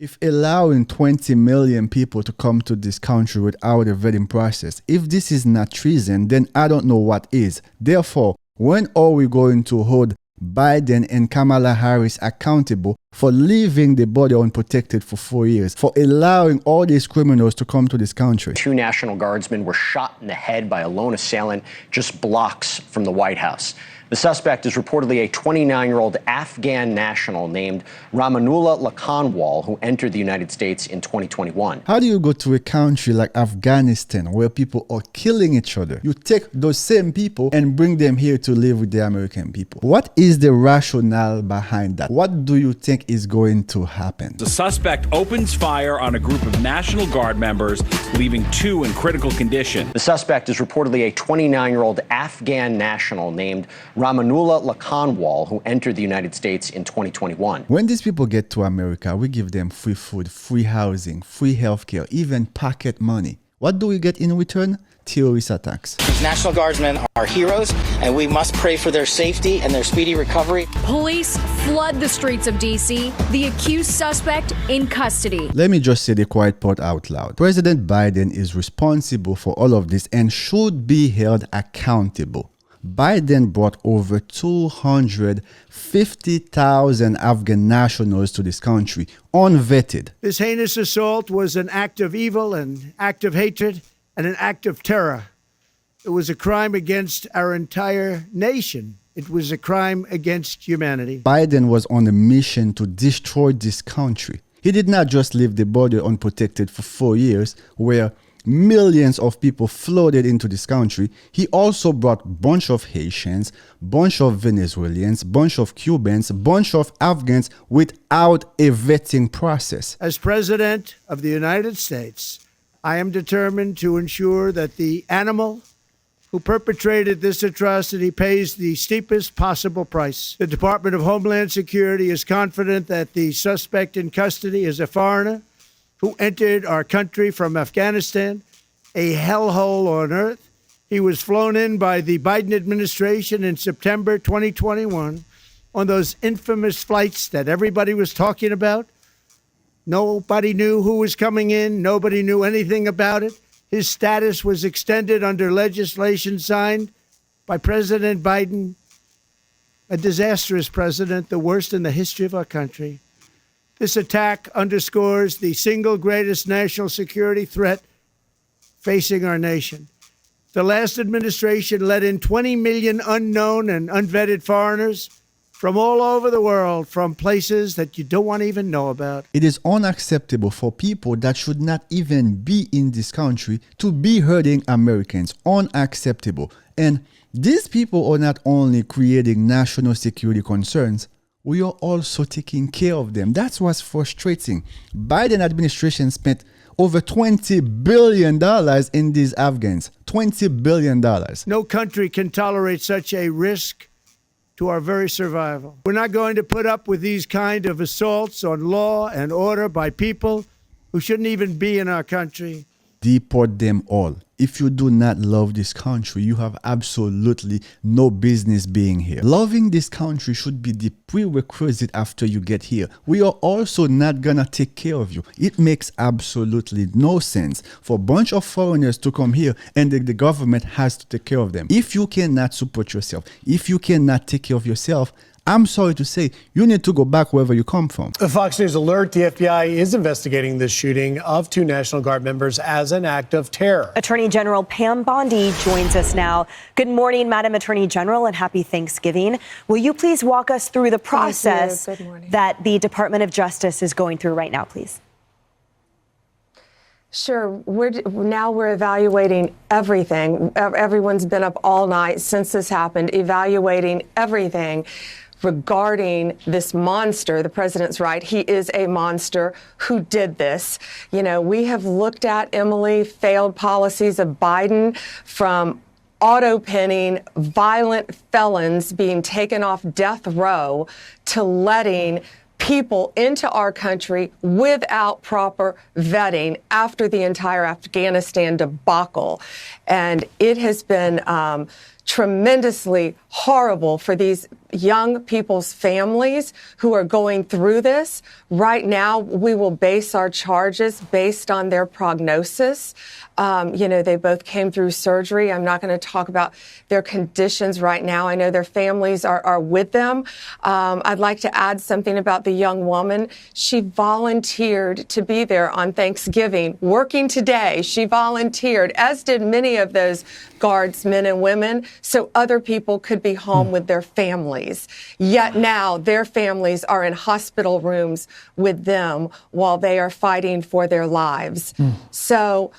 If allowing 20 million people to come to this country without a vetting process, if this is not treason, then I don't know what is. Therefore, when are we going to hold Biden and Kamala Harris accountable for leaving the border unprotected for 4 years, for allowing all these criminals to come to this country? 2 National Guardsmen were shot in the head by a lone assailant just blocks from the White House. The suspect is reportedly a 29-year-old Afghan national named Ramanullah Lakanwal, who entered the United States in 2021. How do you go to a country like Afghanistan where people are killing each other? You take those same people and bring them here to live with the American people. What is the rationale behind that? What do you think is going to happen? The suspect opens fire on a group of National Guard members, leaving 2 in critical condition. The suspect is reportedly a 29-year-old Afghan national named Ramanullah Lakanwal, who entered the United States in 2021. When these people get to America, we give them free food, free housing, free healthcare, even pocket money. What do we get in return? Terrorist attacks. These National Guardsmen are heroes, and we must pray for their safety and their speedy recovery. Police flood the streets of D.C., the accused suspect in custody. Let me just say the quiet part out loud. President Biden is responsible for all of this and should be held accountable. Biden brought over 250,000 Afghan nationals to this country, unvetted. This heinous assault was an act of evil, an act of hatred, and an act of terror. It was a crime against our entire nation. It was a crime against humanity. Biden was on a mission to destroy this country. He did not just leave the border unprotected for 4 years, where millions of people flooded into this country. He also brought a bunch of Haitians, bunch of Venezuelans, bunch of Cubans, bunch of Afghans without a vetting process. As President of the United States, I am determined to ensure that the animal who perpetrated this atrocity pays the steepest possible price. The Department of Homeland Security is confident that the suspect in custody is a foreigner who entered our country from Afghanistan, a hellhole on earth. He was flown in by the Biden administration in September 2021 on those infamous flights that everybody was talking about. Nobody knew who was coming in. Nobody knew anything about it. His status was extended under legislation signed by President Biden, a disastrous president, the worst in the history of our country. This attack underscores the single greatest national security threat facing our nation. The last administration let in 20 million unknown and unvetted foreigners from all over the world, from places that you don't want to even know about. It is unacceptable for people that should not even be in this country to be hurting Americans. Unacceptable. And these people are not only creating national security concerns, we are also taking care of them. That's what's frustrating. Biden administration spent over $20 billion in these Afghans. $20 billion. No country can tolerate such a risk to our very survival. We're not going to put up with these kind of assaults on law and order by people who shouldn't even be in our country. Deport them all. If you do not love this country, you have absolutely no business being here. Loving this country should be the prerequisite after you get here. We are also not gonna take care of you. It makes absolutely no sense for a bunch of foreigners to come here and the government has to take care of them. If you cannot support yourself, if you cannot take care of yourself, I'm sorry to say, you need to go back wherever you come from. A Fox News alert, the FBI is investigating this shooting of 2 National Guard members as an act of terror. Attorney General Pam Bondi joins us now. Good morning, Madam Attorney General, and happy Thanksgiving. Will you please walk us through the process that the Department of Justice is going through right now, please? Sure. We're evaluating everything. Everyone's been up all night since this happened, evaluating everything regarding this monster. The president's right. He is a monster who did this. You know, we have looked at, Emily, failed policies of Biden, from auto pinning violent felons being taken off death row to letting people into our country without proper vetting after the entire Afghanistan debacle. And it has been tremendously horrible for these young people's families who are going through this. Right now, we will base our charges based on their prognosis. They both came through surgery. I'm not going to talk about their conditions right now. I know their families are with them. I'd like to add something about the young woman. She volunteered to be there on Thanksgiving, working today. She volunteered, as did many of those guards, men and women, so other people could be home with their families. Yet now their families are in hospital rooms with them while they are fighting for their lives. So,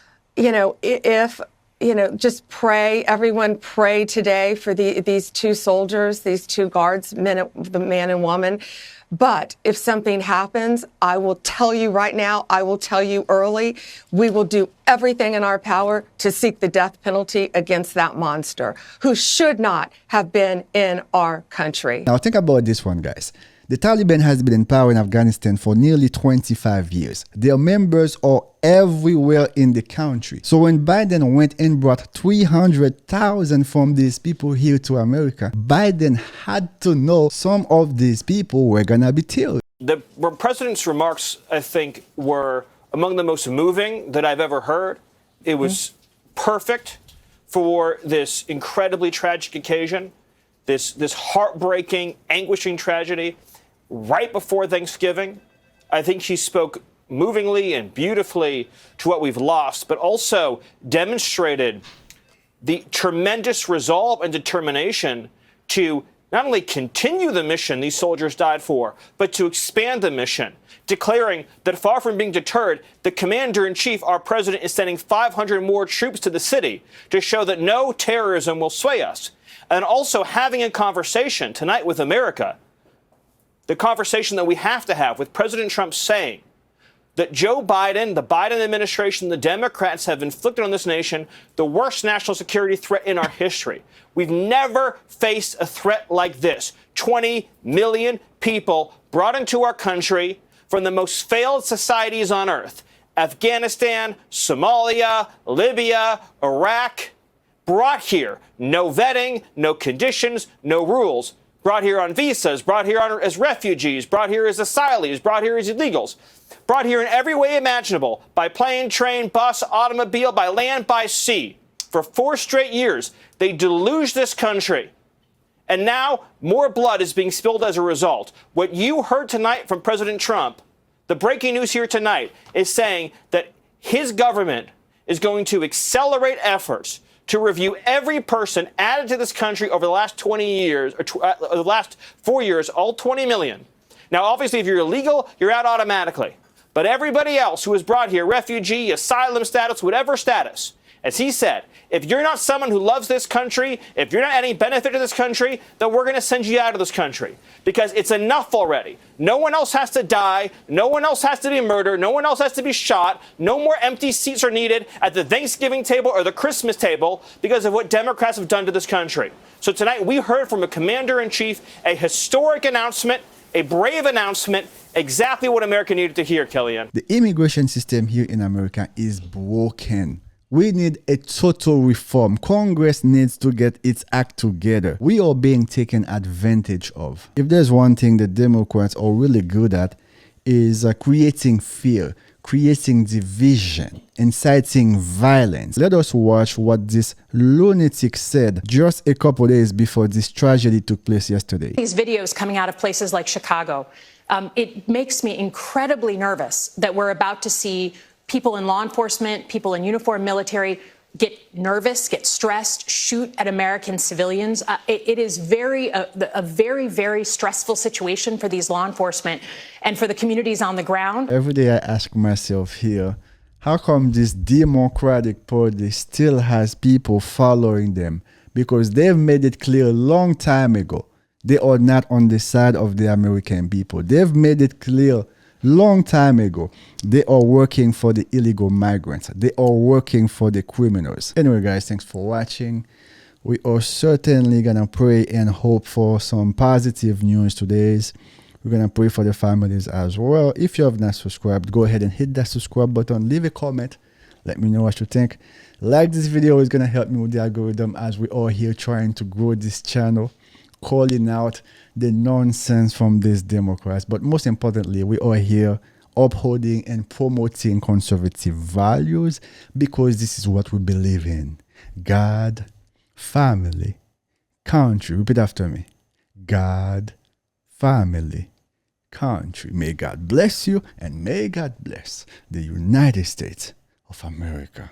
just pray, everyone pray today for these two soldiers, these two guards, the man and woman. But if something happens, I will tell you right now, I will tell you early, we will do everything in our power to seek the death penalty against that monster who should not have been in our country. Now think about this one, guys. The Taliban has been in power in Afghanistan for nearly 25 years. Their members are everywhere in the country. So when Biden went and brought 300,000 from these people here to America, Biden had to know some of these people were gonna be killed. The president's remarks, I think, were among the most moving that I've ever heard. It was perfect for this incredibly tragic occasion, this heartbreaking, anguishing tragedy. Right before Thanksgiving, I think she spoke movingly and beautifully to what we've lost, but also demonstrated the tremendous resolve and determination to not only continue the mission these soldiers died for, but to expand the mission, declaring that far from being deterred, the commander-in-chief, our president, is sending 500 more troops to the city to show that no terrorism will sway us. And also having a conversation tonight with America, the conversation that we have to have with President Trump saying that Joe Biden, the Biden administration, the Democrats have inflicted on this nation the worst national security threat in our history. We've never faced a threat like this. 20 million people brought into our country from the most failed societies on earth. Afghanistan, Somalia, Libya, Iraq, brought here. No vetting, no conditions, no rules. Brought here on visas, brought here as refugees, brought here as asylees, brought here as illegals, brought here in every way imaginable, by plane, train, bus, automobile, by land, by sea. For 4 straight years, they deluged this country. And now more blood is being spilled as a result. What you heard tonight from President Trump, the breaking news here tonight, is saying that his government is going to accelerate efforts to review every person added to this country over the last 20 years, or the last 4 years, all 20 million. Now, obviously, if you're illegal, you're out automatically. But everybody else who was brought here, refugee, asylum status, whatever status, as he said, if you're not someone who loves this country, if you're not adding benefit to this country, then we're going to send you out of this country. Because it's enough already. No one else has to die. No one else has to be murdered. No one else has to be shot. No more empty seats are needed at the Thanksgiving table or the Christmas table because of what Democrats have done to this country. So tonight we heard from a commander-in-chief a historic announcement, a brave announcement, exactly what America needed to hear, Kellyanne. The immigration system here in America is broken. We need a total reform. Congress needs to get its act together. We are being taken advantage of. If there's one thing the Democrats are really good at, is creating fear, creating division, inciting violence. Let us watch what this lunatic said just a couple days before this tragedy took place yesterday. These videos coming out of places like Chicago, it makes me incredibly nervous that we're about to see people in law enforcement, people in uniform military get nervous, get stressed, shoot at American civilians. It is a very, very stressful situation for these law enforcement and for the communities on the ground. Every day I ask myself here, how come this Democratic Party still has people following them? Because they've made it clear a long time ago, they are not on the side of the American people. They've made it clear long time ago, they are working for the illegal migrants. They are working for the criminals. Anyway, guys, thanks for watching. We are certainly gonna pray and hope for some positive news today. We're gonna pray for the families as well. If you have not subscribed, go ahead and hit that subscribe button. Leave a comment. Let me know what you think. Like this video, is going to help me with the algorithm as we are here trying to grow this channel, calling out the nonsense from these Democrats. But most importantly, we are here upholding and promoting conservative values because this is what we believe in. God, family, country. Repeat after me. God, family, country. May God bless you and may God bless the United States of America.